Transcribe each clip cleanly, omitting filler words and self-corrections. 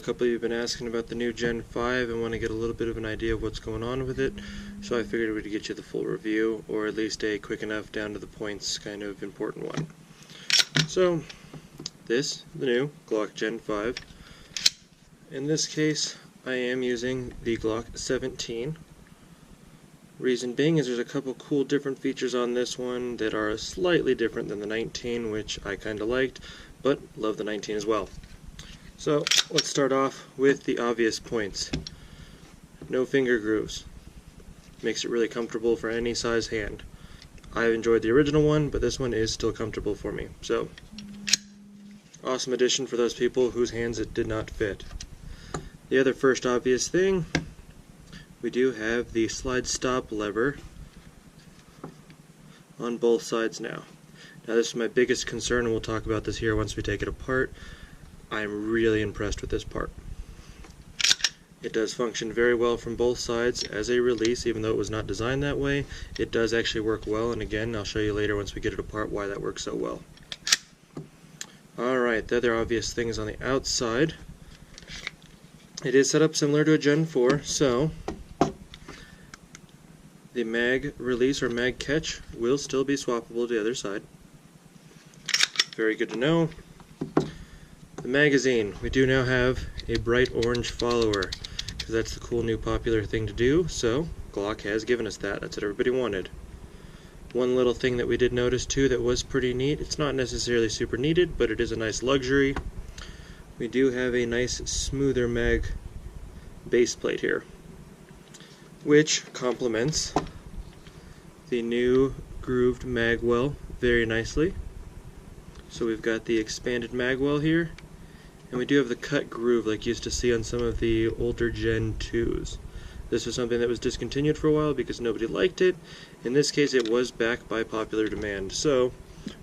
couple of you have been asking about the new Gen 5 and want to get a little bit of an idea of what's going on with it, so I figured we'd get you the full review, or at least a quick enough down to the points kind of important one. So, this, the new Glock Gen 5. In this case, I am using the Glock 17. Reason being is there's a couple cool different features on this one that are slightly different than the 19, which I kinda liked, but love the 19 as well. So let's start off with the obvious points. No finger grooves. Makes it really comfortable for any size hand. I've enjoyed the original one, but this one is still comfortable for me. So, awesome addition for those people whose hands it did not fit. The other first obvious thing, we do have the slide stop lever on both sides now. Now this is my biggest concern, and we'll talk about this here once we take it apart. I'm really impressed with this part. It does function very well from both sides as a release, even though it was not designed that way. It does actually work well, and again, I'll show you later once we get it apart why that works so well. Alright, the other obvious thing is on the outside. It is set up similar to a Gen 4, so the mag release or mag catch will still be swappable to the other side. Very good to know. The magazine, we do now have a bright orange follower, because that's the cool new popular thing to do, so Glock has given us that. That's what everybody wanted. One little thing that we did notice too that was pretty neat, it's not necessarily super needed, but it is a nice luxury. We do have a nice smoother mag base plate here, which complements the new grooved magwell very nicely. So we've got the expanded magwell here, and we do have the cut groove like you used to see on some of the older Gen 2s. This was something that was discontinued for a while because nobody liked it. In this case it was back by popular demand. So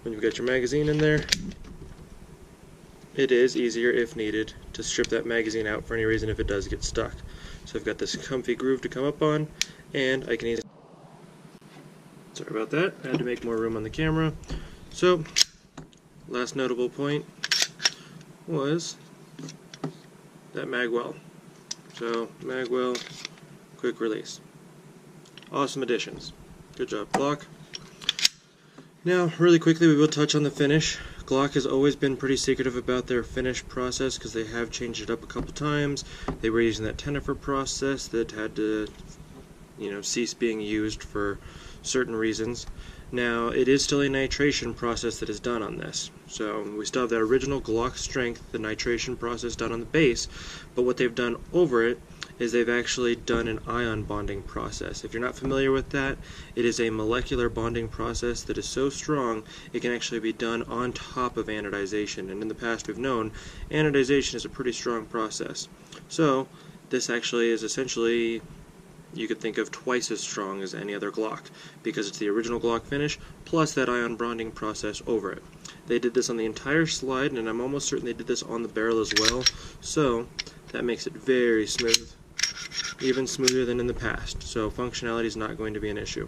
when you've got your magazine in there, it is easier if needed to strip that magazine out for any reason if it does get stuck. So I've got this comfy groove to come up on, and I can easily... Sorry about that, I had to make more room on the camera. So, last notable point was that magwell. So, magwell, quick release. Awesome additions. Good job, Glock. Now, really quickly, we will touch on the finish. Glock has always been pretty secretive about their finish process because they have changed it up a couple times. They were using that Tennifer process that had to, cease being used for certain reasons. Now, it is still a nitration process that is done on this. So, we still have that original Glock strength, the nitration process done on the base, but what they've done over it is they've actually done an ion bonding process. If you're not familiar with that, it is a molecular bonding process that is so strong it can actually be done on top of anodization. And in the past we've known anodization is a pretty strong process. So this actually is essentially, you could think of twice as strong as any other Glock, because it's the original Glock finish plus that ion bonding process over it. They did this on the entire slide, and I'm almost certain they did this on the barrel as well, so that makes it very smooth, even smoother than in the past. So functionality is not going to be an issue.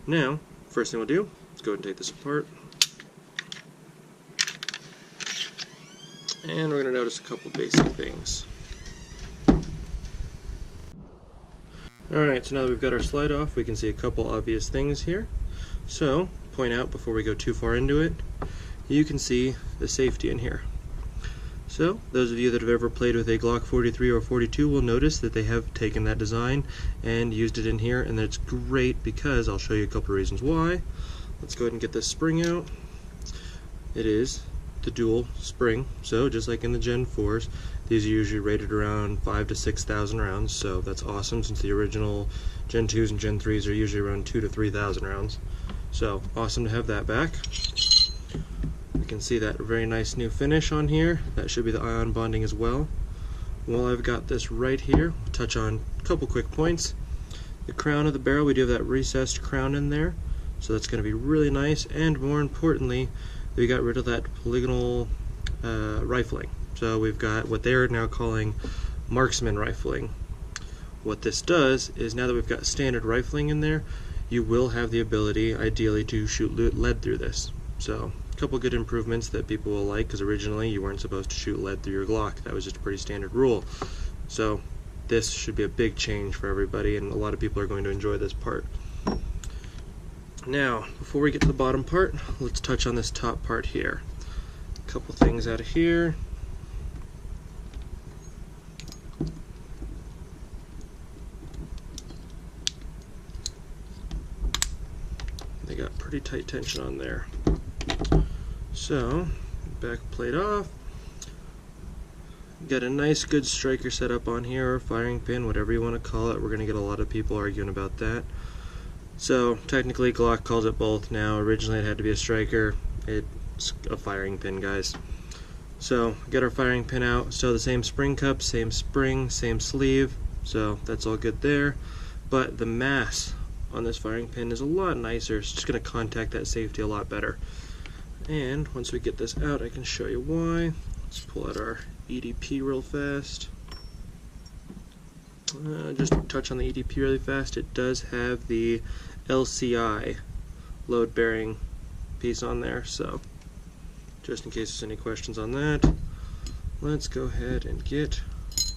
Now, first thing we'll do is go ahead and take this apart, and we're going to notice a couple basic things. Alright, so now that we've got our slide off, we can see a couple obvious things here. So, point out before we go too far into it, you can see the safety in here. So, those of you that have ever played with a Glock 43 or 42 will notice that they have taken that design and used it in here, and that's great because I'll show you a couple of reasons why. Let's go ahead and get this spring out. It is the dual spring, so just like in the Gen 4s, these are usually rated around 5,000 to 6,000 rounds, so that's awesome since the original Gen 2s and Gen 3s are usually around 2,000 to 3,000 rounds. So, awesome to have that back. You can see that very nice new finish on here. That should be the ion bonding as well. While I've got this right here, we'll touch on a couple quick points. The crown of the barrel, we do have that recessed crown in there, so that's going to be really nice, and more importantly, we got rid of that polygonal rifling. So we've got what they're now calling marksman rifling. What this does is, now that we've got standard rifling in there, you will have the ability, ideally, to shoot lead through this. So A couple good improvements that people will like, because originally you weren't supposed to shoot lead through your Glock. That was just a pretty standard rule. So this should be a big change for everybody, and a lot of people are going to enjoy this part. Now, before we get to the bottom part, let's touch on this top part here. A couple things out of here. They got pretty tight tension on there. So, back plate off. Got a nice good striker set up on here, or firing pin, whatever you want to call it. We're going to get a lot of people arguing about that. So technically Glock calls it both now. Originally it had to be a striker. It's a firing pin, guys. So get our firing pin out. So the same spring cup, same spring, same sleeve. So that's all good there. But the mass on this firing pin is a lot nicer. It's just going to contact that safety a lot better. And once we get this out, I can show you why. Let's pull out our EDP real fast. Just touch on the EDP really fast. It does have the LCI load bearing piece on there, so just in case there's any questions on that, let's go ahead and get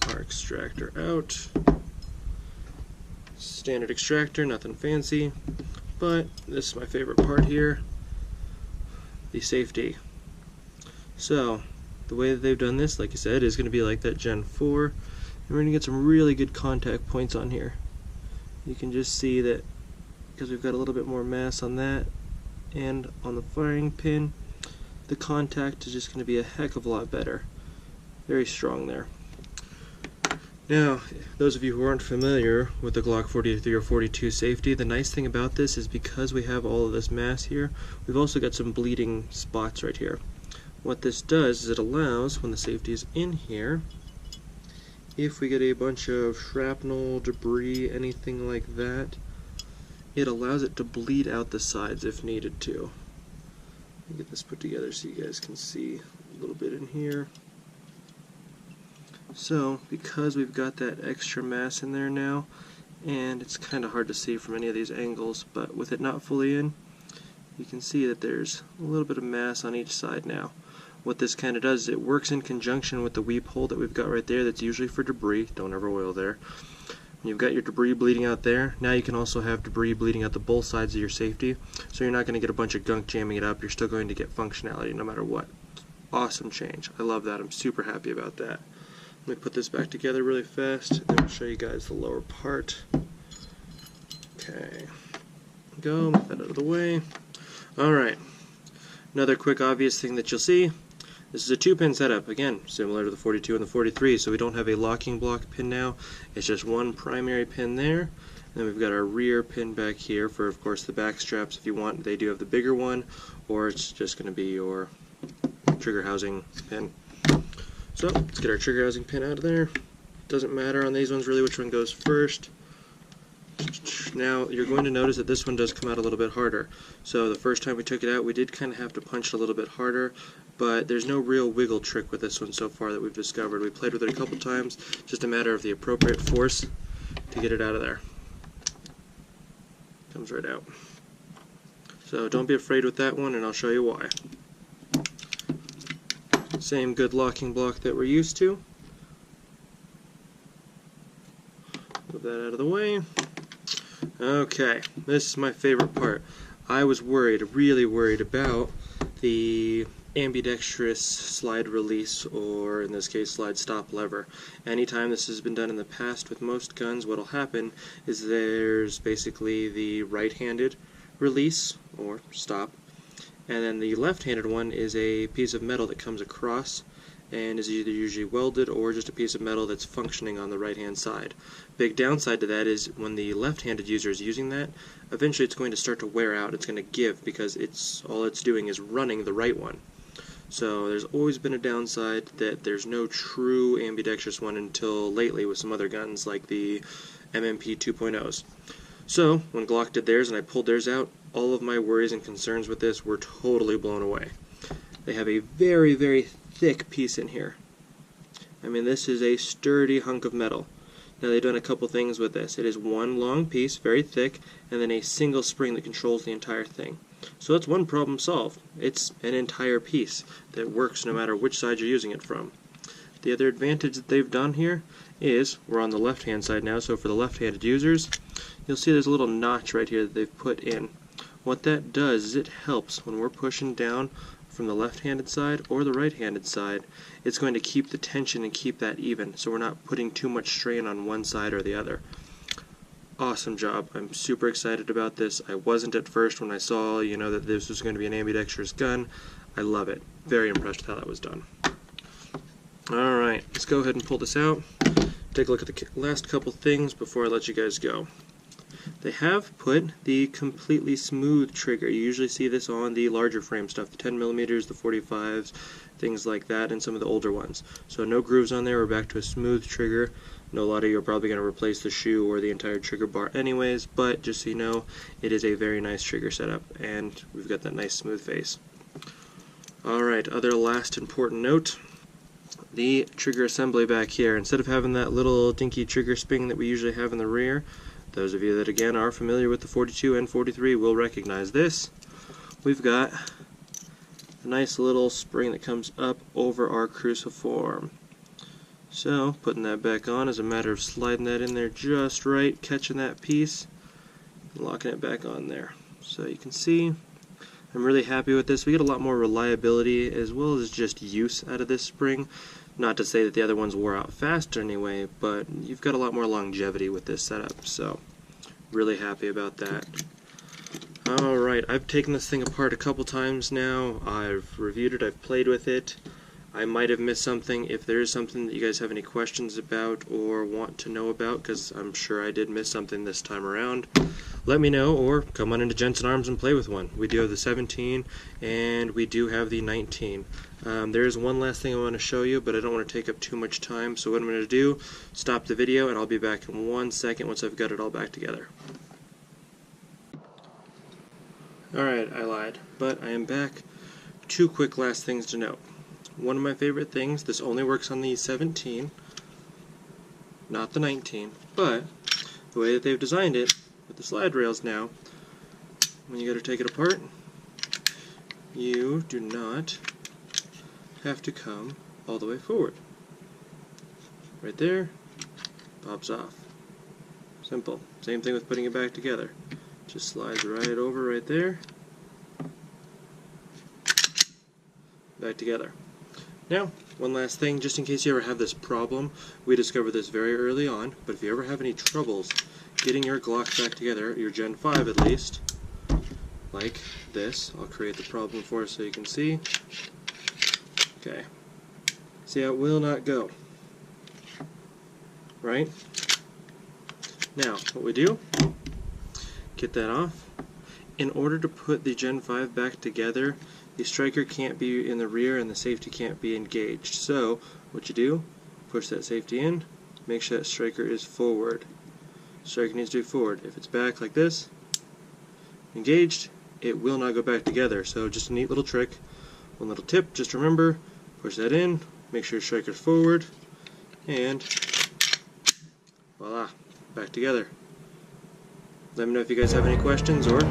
our extractor out. Standard extractor, nothing fancy, but this is my favorite part here, the safety. So the way that they've done this, like I said, is going to be like that Gen 4. And we're going to get some really good contact points on here. You can just see that because we've got a little bit more mass on that and on the firing pin, the contact is just going to be a heck of a lot better. Very strong there. Now, those of you who aren't familiar with the Glock 43 or 42 safety, the nice thing about this is because we have all of this mass here, we've also got some bleeding spots right here. What this does is it allows, when the safety is in here, if we get a bunch of shrapnel, debris, anything like that, it allows it to bleed out the sides if needed to. Let me get this put together so you guys can see a little bit in here. So, because we've got that extra mass in there now, and it's kind of hard to see from any of these angles, but with it not fully in, you can see that there's a little bit of mass on each side now. What this kind of does is it works in conjunction with the weep hole that we've got right there that's usually for debris. Don't ever oil there. When you've got your debris bleeding out there, now you can also have debris bleeding out the both sides of your safety, so you're not going to get a bunch of gunk jamming it up. You're still going to get functionality no matter what. Awesome change. I love that. I'm super happy about that. Let me put this back together really fast, and then I'll show you guys the lower part. Okay. Go, move that out of the way. Alright. Another quick obvious thing that you'll see. This is a 2-pin setup, again, similar to the 42 and the 43, so we don't have a locking block pin now. It's just one primary pin there, and then we've got our rear pin back here for, of course, the back straps if you want. They do have the bigger one, or it's just going to be your trigger housing pin. So, let's get our trigger housing pin out of there. Doesn't matter on these ones really which one goes first. Now, you're going to notice that this one does come out a little bit harder. So the first time we took it out, we did kind of have to punch it a little bit harder, but there's no real wiggle trick with this one so far that we've discovered. We played with it a couple times, just a matter of the appropriate force to get it out of there. Comes right out. So don't be afraid with that one, and I'll show you why. Same good locking block that we're used to. Move that out of the way. Okay, this is my favorite part. I was worried, really worried about the ambidextrous slide release, or in this case slide stop lever. Anytime this has been done in the past with most guns, what will happen is there's basically the right-handed release or stop, and then the left-handed one is a piece of metal that comes across and is either usually welded or just a piece of metal that's functioning on the right-hand side. Big downside to that is when the left-handed user is using that, eventually it's going to start to wear out. It's going to give because all it's doing is running the right one. So there's always been a downside that there's no true ambidextrous one until lately with some other guns like the MMP 2.0s. So when Glock did theirs and I pulled theirs out, all of my worries and concerns with this were totally blown away. They have a very, very thick piece in here. I mean, this is a sturdy hunk of metal. Now they've done a couple things with this. It is one long piece, very thick, and then a single spring that controls the entire thing. So that's one problem solved. It's an entire piece that works no matter which side you're using it from. The other advantage that they've done here is, we're on the left-hand side now, so for the left-handed users, you'll see there's a little notch right here that they've put in. What that does is it helps when we're pushing down from the left-handed side or the right-handed side. It's going to keep the tension and keep that even, so we're not putting too much strain on one side or the other. Awesome job. I'm super excited about this. I wasn't at first when I saw, that this was going to be an ambidextrous gun. I love it. Very impressed with how that was done. Alright, let's go ahead and pull this out. Take a look at the last couple things before I let you guys go. They have put the completely smooth trigger. You usually see this on the larger frame stuff, the 10mm, the 45s, things like that, and some of the older ones. So no grooves on there, we're back to a smooth trigger. I know a lot of you are probably going to replace the shoe or the entire trigger bar anyways, but just so you know, it is a very nice trigger setup, and we've got that nice smooth face. Alright, other last important note. The trigger assembly back here, instead of having that little dinky trigger spring that we usually have in the rear, those of you that again are familiar with the 42 and 43 will recognize this. We've got a nice little spring that comes up over our cruciform. So putting that back on is a matter of sliding that in there just right, catching that piece, and locking it back on there. So you can see I'm really happy with this. We get a lot more reliability as well as just use out of this spring. Not to say that the other ones wore out faster anyway, but you've got a lot more longevity with this setup, so really happy about that. Alright, I've taken this thing apart a couple times now. I've reviewed it, I've played with it. I might have missed something. If there is something that you guys have any questions about or want to know about, because I'm sure I did miss something this time around, let me know, or come on into Jensen Arms and play with one. We do have the 17 and we do have the 19. There is one last thing I want to show you, but I don't want to take up too much time, so what I'm going to do, stop the video and I'll be back in 1 second once I've got it all back together. Alright, I lied, but I am back. Two quick last things to note. One of my favorite things, this only works on the 17, not the 19, but the way that they've designed it with the slide rails now, when you go to take it apart, you do not have to come all the way forward. Right there, pops off. Simple. Same thing with putting it back together. Just slides right over right there, back together. Now, one last thing, just in case you ever have this problem, we discovered this very early on, but if you ever have any troubles getting your Glock back together, your Gen 5 at least, like this, I'll create the problem for us so you can see. Okay. See how it will not go. Right? Now, what we do, get that off. In order to put the Gen 5 back together, the striker can't be in the rear and the safety can't be engaged. So, what you do, push that safety in, make sure that striker is forward. Striker needs to be forward. If it's back like this, engaged, it will not go back together. So just a neat little trick. One little tip, just remember, push that in, make sure your striker's forward, and voila, back together. Let me know if you guys have any questions, or